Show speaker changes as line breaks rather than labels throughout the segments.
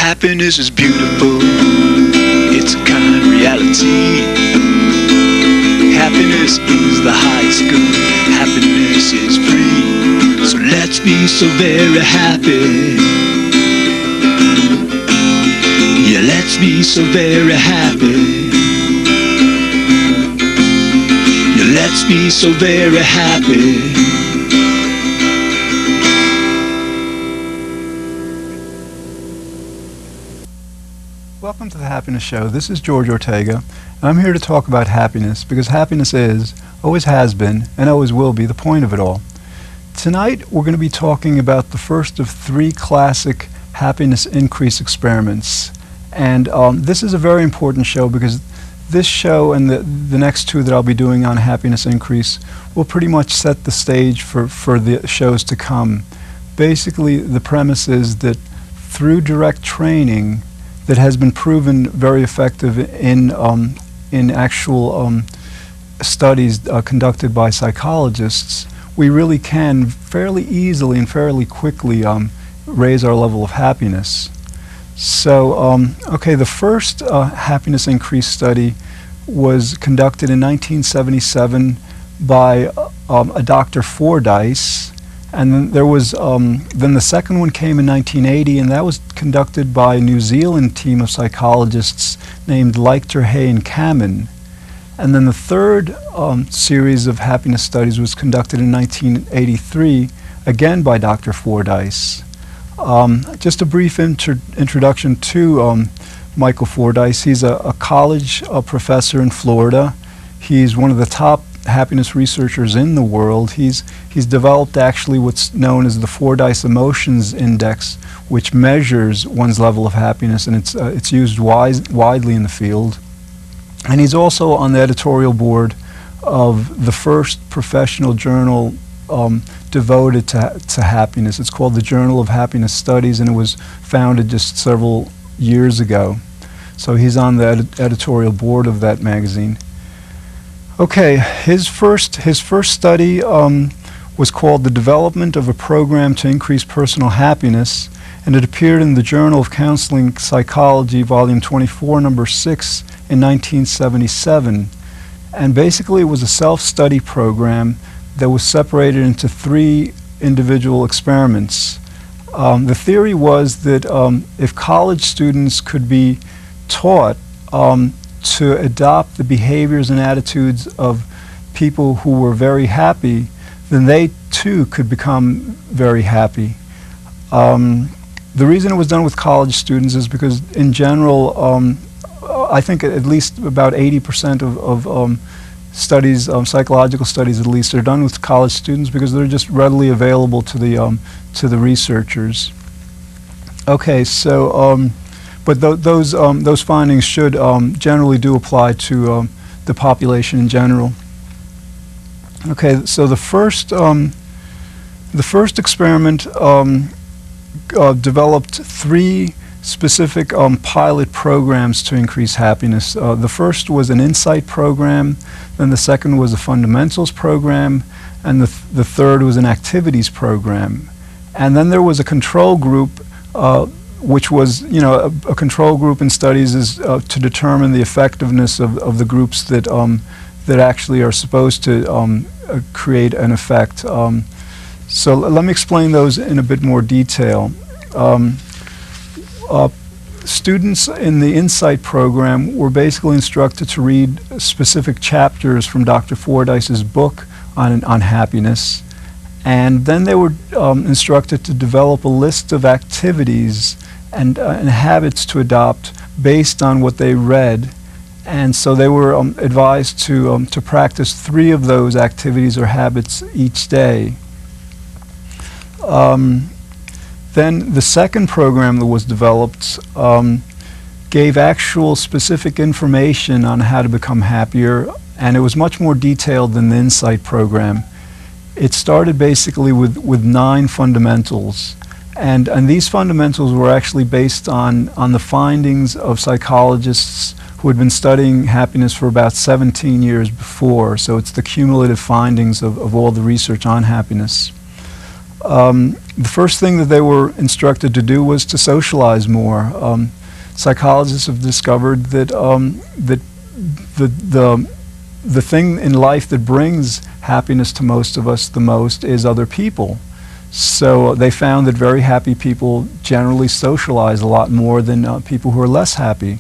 Happiness is beautiful, it's a kind reality. Happiness is the highest good, happiness is free. So let's be so very happy. Yeah, let's be so very happy. Yeah, let's be so very happy.
Welcome to the Happiness Show. This is George Ortega, and I'm here to talk about happiness because happiness is, always has been, and always will be the point of it all. Tonight we're going to be talking about the first of 3 classic happiness increase experiments. And this is a very important show because this show and the next 2 that I'll be doing on happiness increase will pretty much set the stage for the shows to come. Basically, the premise is that through direct training that has been proven very effective in actual studies conducted by psychologists, we really can fairly easily and fairly quickly raise our level of happiness. So, okay, the first happiness increase study was conducted in 1977 by a Dr. Fordyce, and then there was then the second one came in 1980, and that was conducted by a New Zealand team of psychologists named Lichter, Haye and Kammann. And then the third series of happiness studies was conducted in 1983, again by Dr. Fordyce. Just a brief introduction to Michael Fordyce. He's a college professor in Florida. He's one of the top happiness researchers in the world. He's developed actually what's known as the Fordyce Emotions Index, which measures one's level of happiness, and it's used widely in the field. And he's also on the editorial board of the first professional journal devoted to happiness. It's called the Journal of Happiness Studies, and it was founded just several years ago. So he's on the editorial board of that magazine. Okay, his first study was called The Development of a Program to Increase Personal Happiness, and it appeared in the Journal of Counseling Psychology, Volume 24, Number 6, in 1977. And basically it was a self-study program that was separated into 3 individual experiments. The theory was that if college students could be taught to adopt the behaviors and attitudes of people who were very happy, then they too could become very happy. The reason it was done with college students is because in general, I think at least about 80% of studies, psychological studies at least, are done with college students because they're just readily available to the researchers. Okay, so but those findings should generally do apply to the population in general. Okay, so the first experiment developed 3 specific pilot programs to increase happiness. The first was an insight program, then the second was a fundamentals program, and the third was an activities program. And then there was a control group, which was, a control group in studies is to determine the effectiveness of the groups that actually are supposed to create an effect. So let me explain those in a bit more detail. Students in the Insight program were basically instructed to read specific chapters from Dr. Fordyce's book on happiness, and then they were instructed to develop a list of activities and habits to adopt based on what they read. And so they were advised to practice 3 of those activities or habits each day. Then the second program that was developed gave actual specific information on how to become happier, and it was much more detailed than the Insight program. It started basically with 9 fundamentals, and these fundamentals were actually based on the findings of psychologists who had been studying happiness for about 17 years before, so it's the cumulative findings of all the research on happiness. The first thing that they were instructed to do was to socialize more. Psychologists have discovered that that the thing in life that brings happiness to most of us the most is other people. So they found that very happy people generally socialize a lot more than people who are less happy.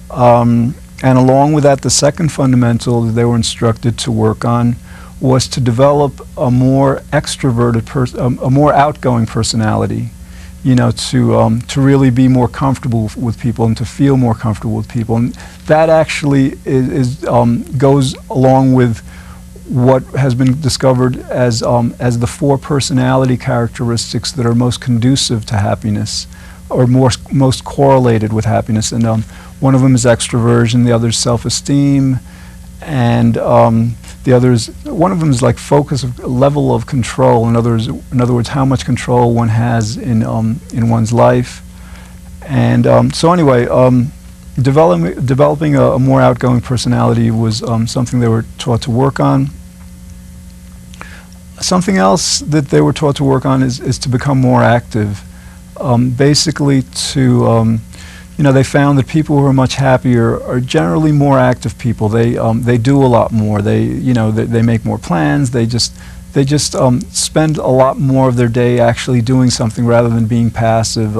And along with that, the second fundamental that they were instructed to work on was to develop a more extroverted, a more outgoing personality. You know, to really be more comfortable with people and to feel more comfortable with people, and that actually goes along with what has been discovered as the 4 personality characteristics that are most conducive to happiness, or most correlated with happiness. And one of them is extroversion, the other is self-esteem, and the others, one of them is like focus, level of control. In other words, how much control one has in one's life. And so anyway, developing a more outgoing personality was something they were taught to work on. Something else that they were taught to work on is to become more active. Basically to you know, they found that people who are much happier are generally more active people. They do a lot more. They make more plans. They just spend a lot more of their day actually doing something rather than being passive.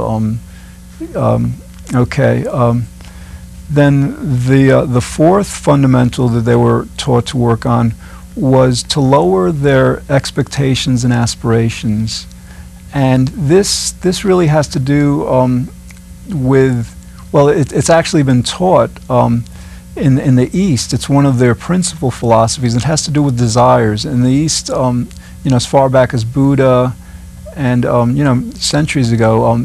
Then the fourth fundamental that they were taught to work on was to lower their expectations and aspirations, and this really has to do with, well, it's actually been taught in the East. It's one of their principal philosophies. It has to do with desires. In the East, you know, as far back as Buddha and you know, centuries ago,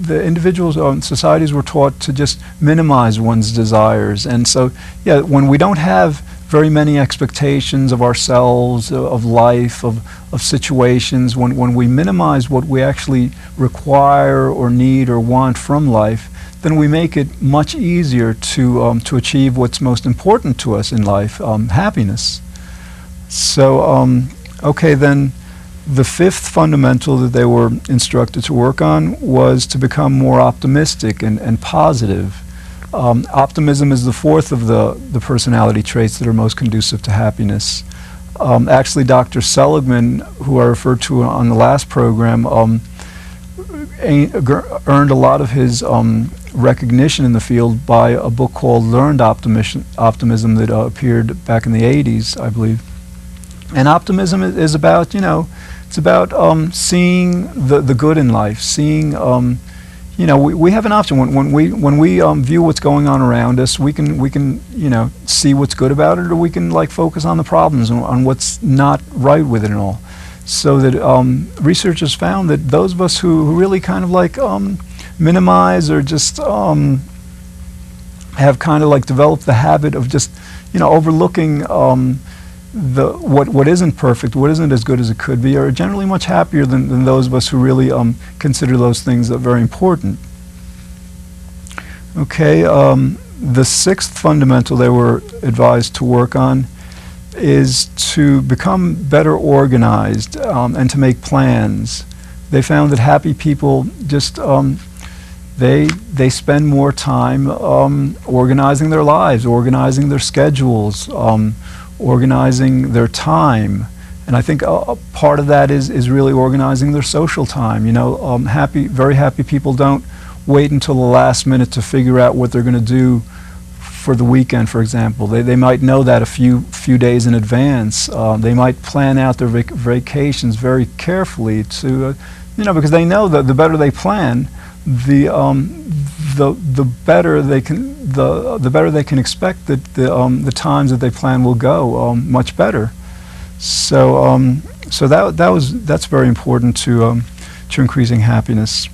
the individuals, societies were taught to just minimize one's desires. And so, yeah, when we don't have very many expectations of ourselves, of life, of situations, when we minimize what we actually require or need or want from life, then we make it much easier to achieve what's most important to us in life, happiness. So, okay, then the fifth fundamental that they were instructed to work on was to become more optimistic and positive. Optimism is the fourth of the personality traits that are most conducive to happiness. Actually, Dr. Seligman, who I referred to on the last program, earned a lot of his recognition in the field by a book called Learned Optimism that appeared back in the 80s, I believe. And optimism is about, you know, it's about seeing the good in life, seeing, you know, we have an option. When we view what's going on around us, we can you know, see what's good about it, or we can like focus on the problems and on what's not right with it and all. So that researchers found that those of us who really kind of like minimize or just have kind of like developed the habit of just, you know, overlooking what isn't perfect, what isn't as good as it could be, are generally much happier than those of us who really consider those things very important. Okay, the sixth fundamental they were advised to work on is to become better organized and to make plans. They found that happy people just they spend more time organizing their lives, organizing their schedules, organizing their time, and I think a part of that is really organizing their social time. You know, very happy people don't wait until the last minute to figure out what they're going to do for the weekend, for example. They might know that a few days in advance. They might plan out their vacations very carefully to, you know, because they know that the better they plan, the better they can expect that the times that they plan will go much better. So that's very important to increasing happiness.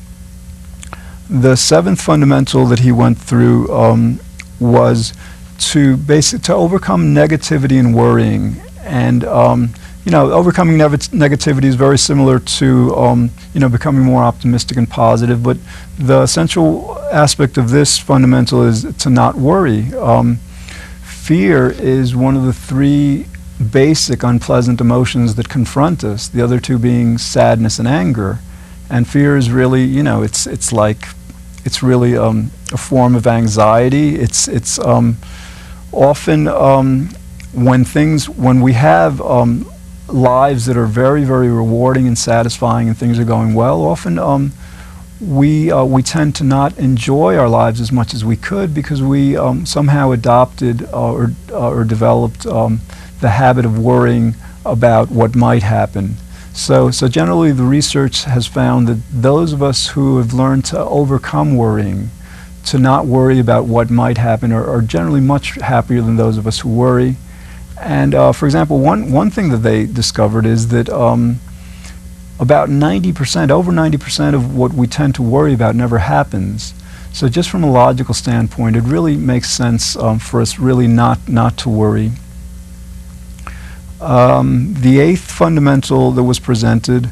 The seventh fundamental that he went through was to overcome negativity and worrying, and you know, overcoming negativity is very similar to you know, becoming more optimistic and positive, but the essential aspect of this fundamental is to not worry. Fear is one of the three basic unpleasant emotions that confront us, the other two being sadness and anger. And fear is really, it's really a form of anxiety. It's often when we have lives that are very, very rewarding and satisfying and things are going well, often we tend to not enjoy our lives as much as we could because we somehow adopted or developed the habit of worrying about what might happen. So generally the research has found that those of us who have learned to overcome worrying, to not worry about what might happen, are generally much happier than those of us who worry. And for example, one thing that they discovered is that about 90%, over 90% of what we tend to worry about never happens. So just from a logical standpoint, it really makes sense for us really not to worry. The eighth fundamental that was presented,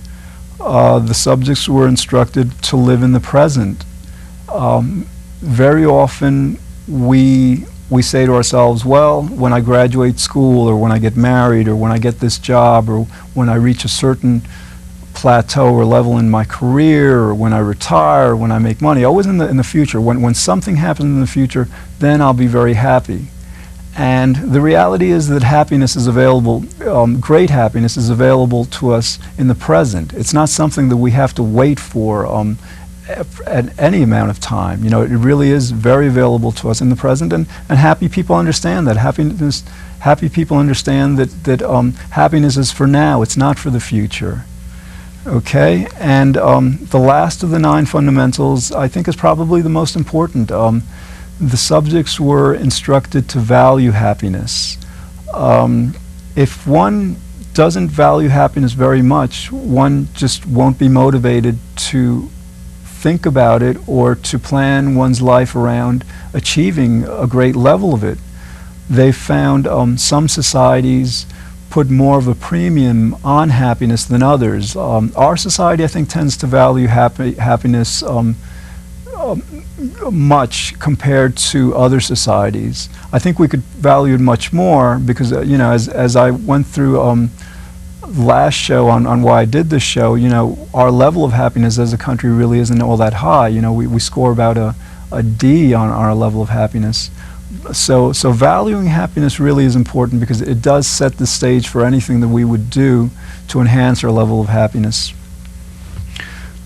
the subjects were instructed to live in the present. Very often we say to ourselves, well, when I graduate school, or when I get married, or when I get this job, or when I reach a certain plateau or level in my career, or when I retire, or when I make money, always in the future. When something happens in the future, then I'll be very happy. And the reality is that happiness is available, great happiness is available to us in the present. It's not something that we have to wait for at any amount of time. It really is very available to us in the present, and happy people understand that. Happy people understand that happiness is for now, it's not for the future. Okay, and the last of the 9 fundamentals I think is probably the most important. The subjects were instructed to value happiness. If one doesn't value happiness very much, one just won't be motivated to think about it or to plan one's life around achieving a great level of it. They found some societies put more of a premium on happiness than others. Our society, I think, tends to value happiness much compared to other societies. I think we could value it much more because, as I went through last show on why I did this show, our level of happiness as a country really isn't all that high. We score about a D on our level of happiness. So valuing happiness really is important because it does set the stage for anything that we would do to enhance our level of happiness.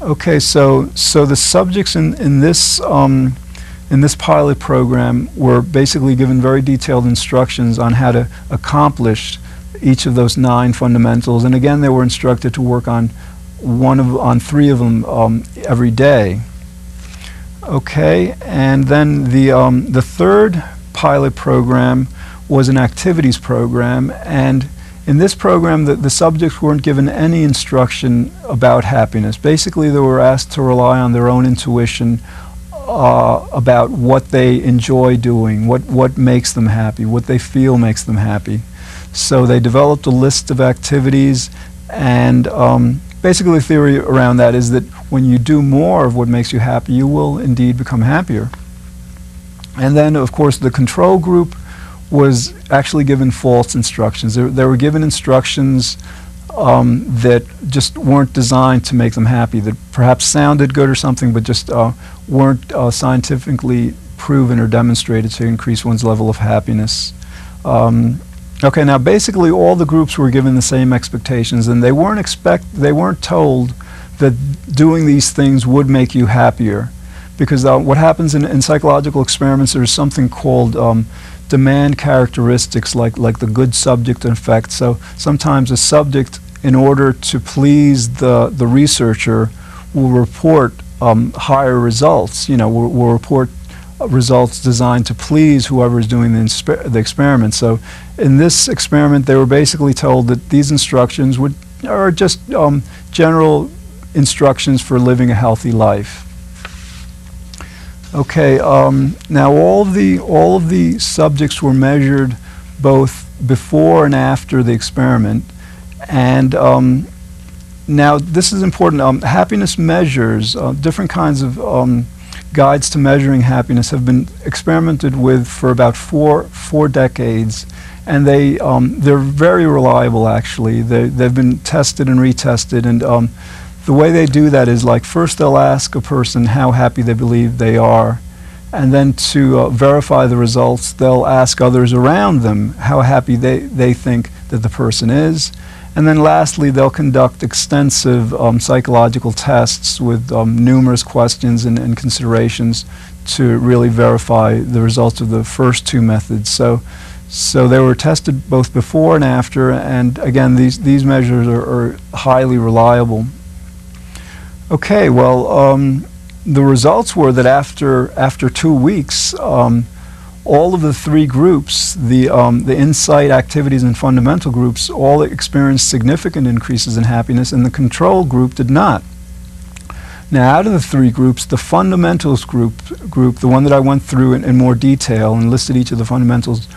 Okay, so the subjects in this pilot program were basically given very detailed instructions on how to accomplish each of those 9 fundamentals, and again they were instructed to work on 3 of them every day. Okay, and then the third pilot program was an activities program, and in this program the subjects weren't given any instruction about happiness. Basically they were asked to rely on their own intuition about what they enjoy doing, what makes them happy, what they feel makes them happy. So they developed a list of activities, and basically the theory around that is that when you do more of what makes you happy, you will indeed become happier. And then, of course, the control group was actually given false instructions. They were given instructions that just weren't designed to make them happy, that perhaps sounded good or something, but just weren't scientifically proven or demonstrated to increase one's level of happiness. Okay, now basically all the groups were given the same expectations, and they weren't told that doing these things would make you happier, because what happens in psychological experiments, there's something called demand characteristics, like the good subject effect. So sometimes a subject, in order to please the researcher, will report higher results. Will report results designed to please whoever is doing the experiment. So in this experiment, they were basically told that these instructions are just general instructions for living a healthy life. Okay, now all of the subjects were measured both before and after the experiment, and now this is important. Happiness measures, different kinds of guides to measuring happiness have been experimented with for about four decades, and they're very reliable. Actually, they've been tested and retested, and the way they do that is, like, first they'll ask a person how happy they believe they are, and then to verify the results, they'll ask others around them how happy they think that the person is. And then lastly, they'll conduct extensive psychological tests with numerous questions and considerations to really verify the results of the first two methods. So they were tested both before and after, and again, these measures are highly reliable. Okay, well, the results were that after 2 weeks, all of the three groups, the insight, activities, and fundamental groups, all experienced significant increases in happiness, and the control group did not. Now, out of the three groups, the fundamentals group, the one that I went through in more detail and listed each of the fundamentals,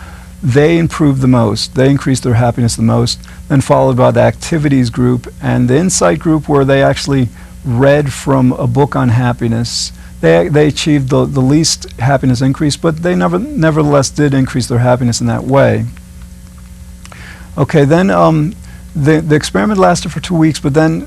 they improved the most. They increased their happiness the most, then followed by the activities group and the insight group, where they actually read from a book on happiness. They achieved the least happiness increase, but they nevertheless did increase their happiness in that way. Okay, then the experiment lasted for 2 weeks, but then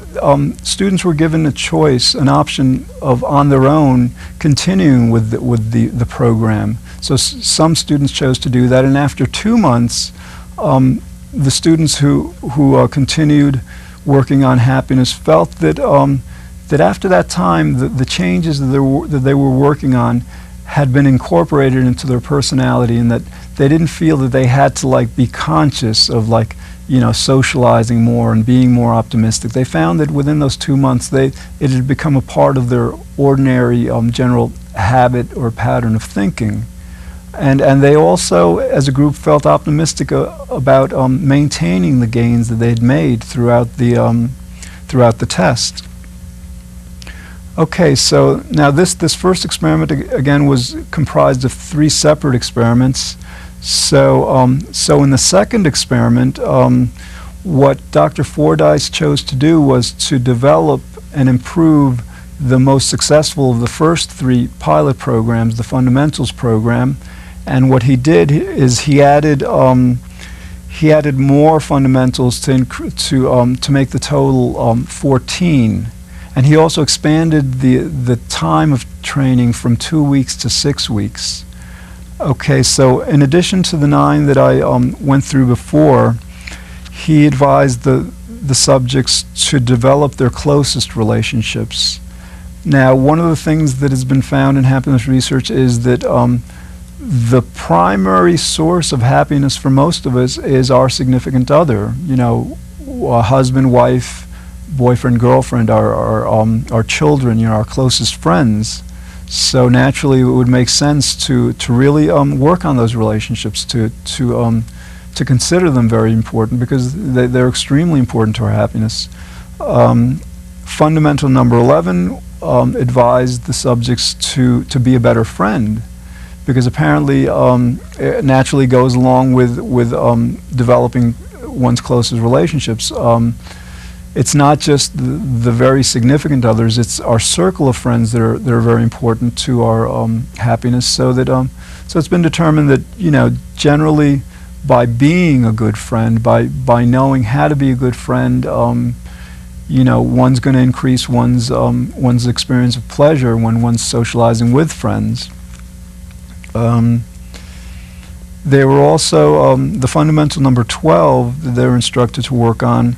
students were given a choice, an option of, on their own, continuing with the program. So some students chose to do that, and after 2 months, the students who continued working on happiness felt that that after that time, the changes that they were working on had been incorporated into their personality, and that they didn't feel that they had to, like, be conscious of, like, socializing more and being more optimistic. They found that within those 2 months, it had become a part of their ordinary general habit or pattern of thinking. And they also, as a group, felt optimistic about maintaining the gains that they had made throughout the test. Okay, so now this first experiment again was comprised of 3 separate experiments. So in the second experiment, what Dr. Fordyce chose to do was to develop and improve the most successful of the first 3 pilot programs, the fundamentals program. And what he did is he added more fundamentals to make the total 14. And he also expanded the time of training from 2 weeks to 6 weeks. Okay, so in addition to the 9 that I went through before, he advised the subjects to develop their closest relationships. Now, one of the things that has been found in happiness research is that the primary source of happiness for most of us is our significant other. A husband, wife, boyfriend, girlfriend, our children, our closest friends. So naturally, it would make sense to really work on those relationships, to consider them very important, because they're extremely important to our happiness. Fundamental number 11 advised the subjects to be a better friend, because apparently it naturally goes along with developing one's closest relationships. It's not just the very significant others; it's our circle of friends that are very important to our happiness. So it's been determined that generally, by being a good friend, by knowing how to be a good friend, one's going to increase one's experience of pleasure when one's socializing with friends. They were also the fundamental number 12 that they were instructed to work on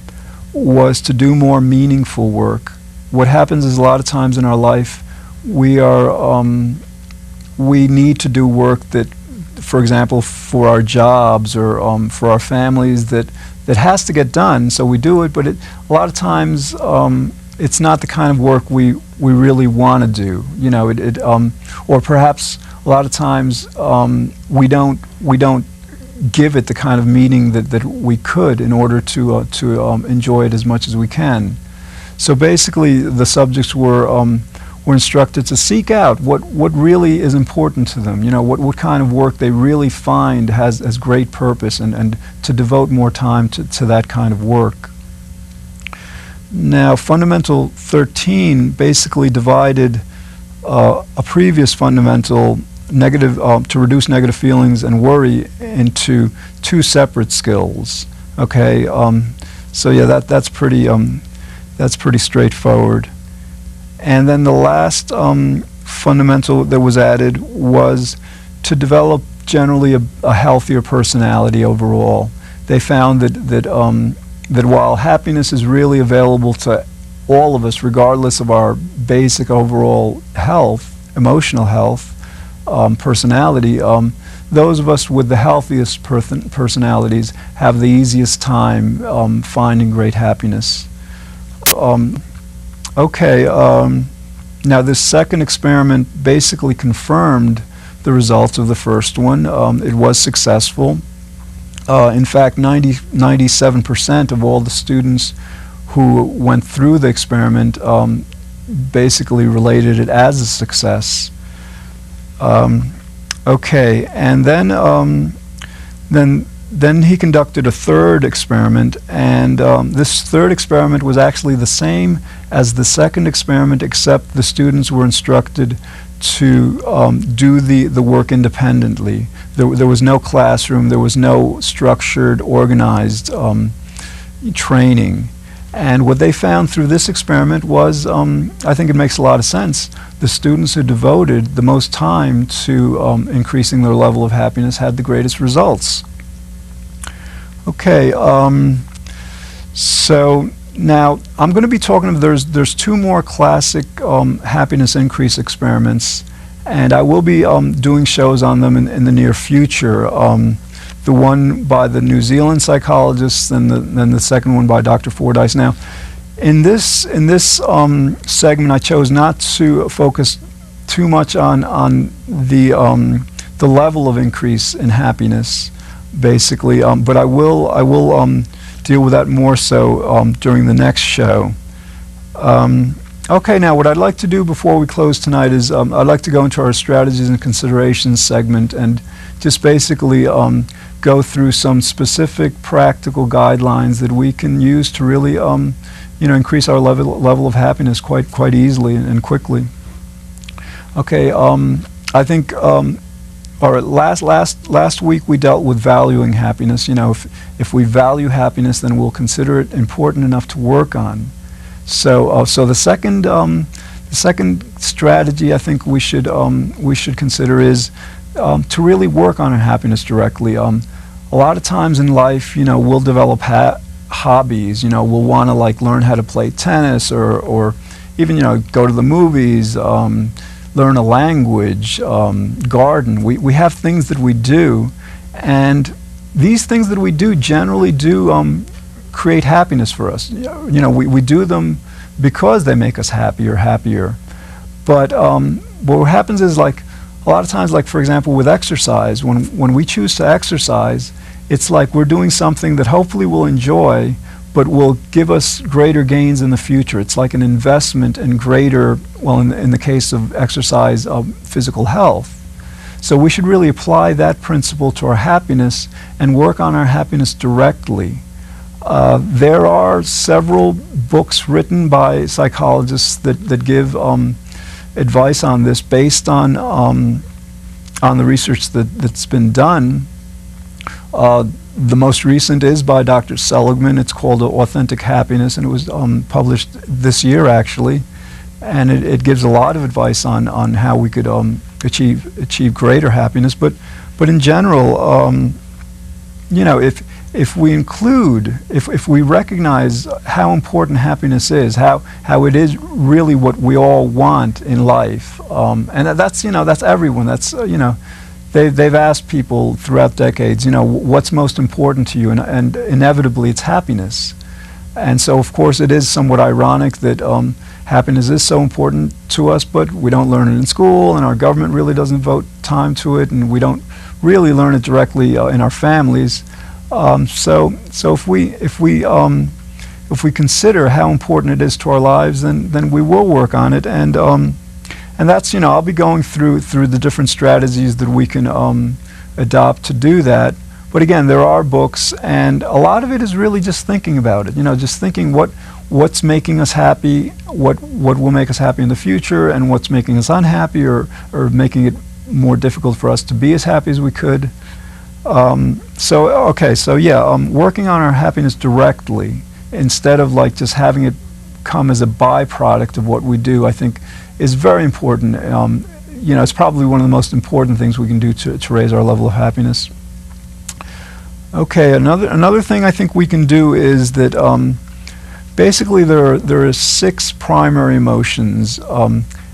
was to do more meaningful work. What happens is, a lot of times in our life, we need to do work that, for example, for our jobs or for our families, that has to get done. So we do it, but a lot of times it's not the kind of work we really want to do. Or perhaps a lot of times we don't give it the kind of meaning that we could in order to enjoy it as much as we can. So basically, the subjects were instructed to seek out what really is important to them. What kind of work they really find has great purpose, and to devote more time to that kind of work. Now, Fundamental 13 basically divided a previous fundamental negative to reduce negative feelings and worry into two separate skills. Okay, so yeah, that's pretty straightforward. And then the last fundamental that was added was to develop generally a healthier personality overall. They found that while happiness is really available to all of us, regardless of our basic overall health, emotional health, personality, those of us with the healthiest personalities have the easiest time finding great happiness. Now this second experiment basically confirmed the results of the first one. It was successful. In fact, 97% of all the students who went through the experiment basically related it as a success. Okay, and then he conducted a third experiment, and this third experiment was actually the same as the second experiment, except the students were instructed to do the work independently. There was no classroom, there was no structured, organized training. And what they found through this experiment was, I think it makes a lot of sense, the students who devoted the most time to increasing their level of happiness had the greatest results. Okay, so now I'm going to be talking, there's two more classic happiness increase experiments, and I will be doing shows on them in the near future. The one by the New Zealand psychologists, and then the second one by Dr. Fordyce. Now, in this segment, I chose not to focus too much on the level of increase in happiness, basically, but I will deal with that more so during the next show. Okay, now what I'd like to do before we close tonight is I'd like to go into our strategies and considerations segment and just basically go through some specific practical guidelines that we can use to really increase our level of happiness quite easily and quickly. Okay, I think last week we dealt with valuing happiness. You know, if we value happiness, then we'll consider it important enough to work on. So the second strategy I think we should consider is to really work on our happiness directly. A lot of times in life, we'll develop hobbies. We'll want to learn how to play tennis or even go to the movies, learn a language, garden. We have things that we do, and these things that we do generally do create happiness for us. We do them because they make us happier. But what happens is, a lot of times, for example, with exercise, when we choose to exercise, it's like we're doing something that hopefully we'll enjoy, but will give us greater gains in the future. It's like an investment in greater, well, in the case of exercise, physical health. So we should really apply that principle to our happiness and work on our happiness directly. There are several books written by psychologists that give advice on this based on the research that's been done. The most recent is by Dr. Seligman. It's called Authentic Happiness, and it was published this year, actually. And it gives a lot of advice on how we could achieve greater happiness. But in general, if we recognize how important happiness is, how it is really what we all want in life, and that's everyone. That's they've asked people throughout decades, what's most important to you, and inevitably it's happiness. And so, of course, it is somewhat ironic that happiness is so important to us, but we don't learn it in school, and our government really doesn't devote time to it, and we don't really learn it directly in our families. So if we consider how important it is to our lives, then we will work on it, and that's I'll be going through the different strategies that we can adopt to do that. But again, there are books, and a lot of it is really just thinking about it. Just thinking what what's making us happy, what will make us happy in the future, and what's making us unhappy or making it more difficult for us to be as happy as we could. Working on our happiness directly instead of like just having it come as a byproduct of what we do, I think is very important. It's probably one of the most important things we can do to raise our level of happiness. Okay, another thing I think we can do is that basically there are 6 primary emotions: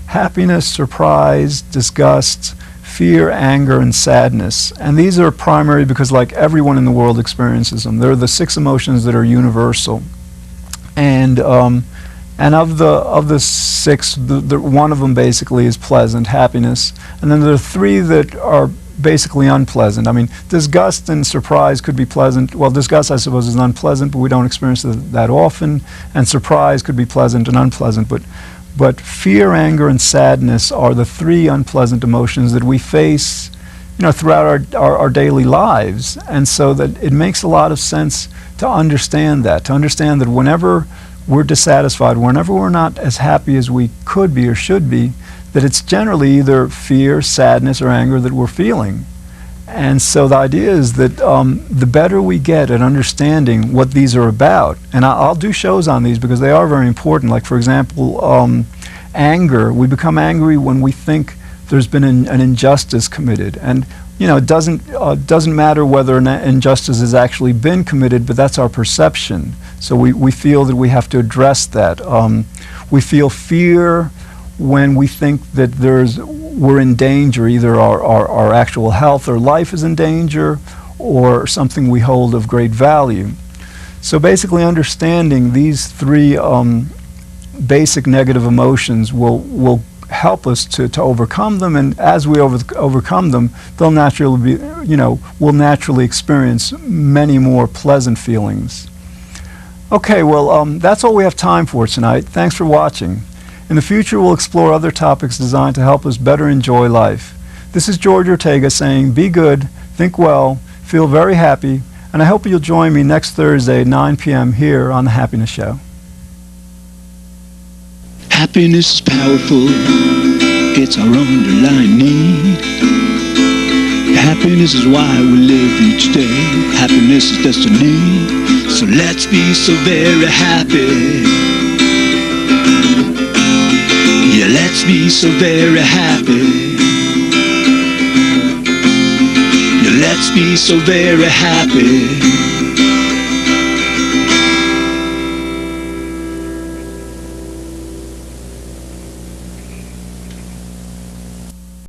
happiness, surprise, disgust, fear, anger, and sadness. And these are primary because like everyone in the world experiences them. They're the 6 emotions that are universal. And of the 6, one of them basically is pleasant, happiness. And then there are 3 that are basically unpleasant. I mean, disgust and surprise could be pleasant. Well, disgust, I suppose, is unpleasant, but we don't experience it that often. And surprise could be pleasant and unpleasant. But fear, anger, and sadness are the 3 unpleasant emotions that we face, throughout our daily lives. And so that it makes a lot of sense to understand that whenever we're dissatisfied, whenever we're not as happy as we could be or should be, that it's generally either fear, sadness, or anger that we're feeling. And so the idea is that the better we get at understanding what these are about, and I'll do shows on these because they are very important. Like, for example, anger. We become angry when we think there's been an injustice committed. And it doesn't matter whether an injustice has actually been committed, but that's our perception. So we feel that we have to address that. We feel fear when we think that we're in danger, either our actual health or life is in danger, or something we hold of great value. So basically understanding these 3 basic negative emotions will help us to overcome them, and as we overcome them, they'll naturally we'll naturally experience many more pleasant feelings. Okay, well, that's all we have time for tonight. Thanks for watching. In the future, we'll explore other topics designed to help us better enjoy life. This is George Ortega saying, be good, think well, feel very happy, and I hope you'll join me next Thursday at 9 p.m. here on The Happiness Show.
Happiness is powerful, it's our underlying need. Happiness is why we live each day. Happiness is destiny, so let's be so very happy. Yeah, let's be so very happy. Yeah, let's be so very happy.